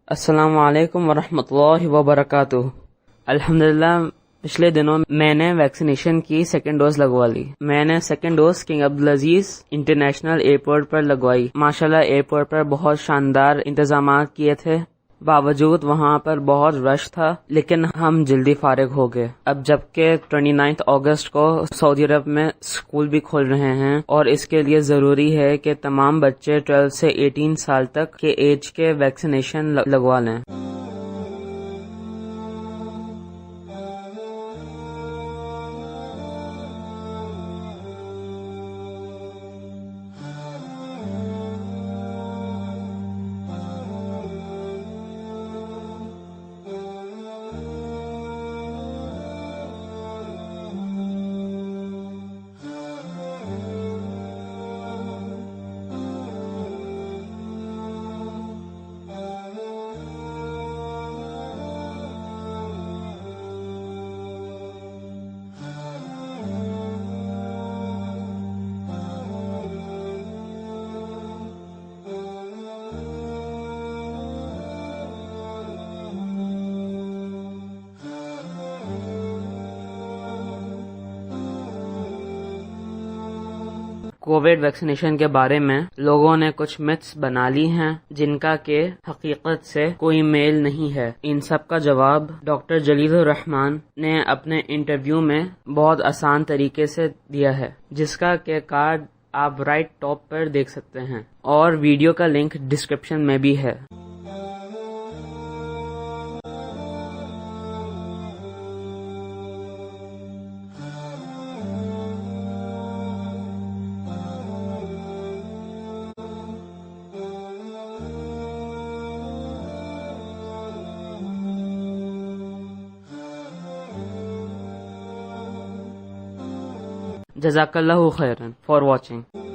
अस्सलामु अलैकुम वरहमतुल्लाहि वबरकातुहू। अल्हम्दुलिल्लाह पिछले दिनों मैंने वैक्सीनेशन की सेकेंड डोज लगवा ली। मैंने सेकेंड डोज किंग अब्दुल अजीज इंटरनेशनल एयरपोर्ट पर लगवाई। माशाल्लाह एयरपोर्ट पर बहुत शानदार इंतजाम किए थे, बावजूद वहां पर बहुत रश था, लेकिन हम जल्दी फारिग हो गए। अब जबकि 29 अगस्त को सऊदी अरब में स्कूल भी खोल रहे हैं और इसके लिए जरूरी है कि तमाम बच्चे 12 से 18 साल तक के एज के वैक्सीनेशन लगवा लें। कोविड वैक्सीनेशन के बारे में लोगों ने कुछ मिथ्स बना ली हैं जिनका के हकीकत से कोई मेल नहीं है। इन सब का जवाब डॉक्टर जलीलुर रहमान ने अपने इंटरव्यू में बहुत आसान तरीके से दिया है, जिसका के कार्ड आप राइट टॉप पर देख सकते हैं और वीडियो का लिंक डिस्क्रिप्शन में भी है। जज़ाकल्लाहु खैरन फॉर वॉचिंग।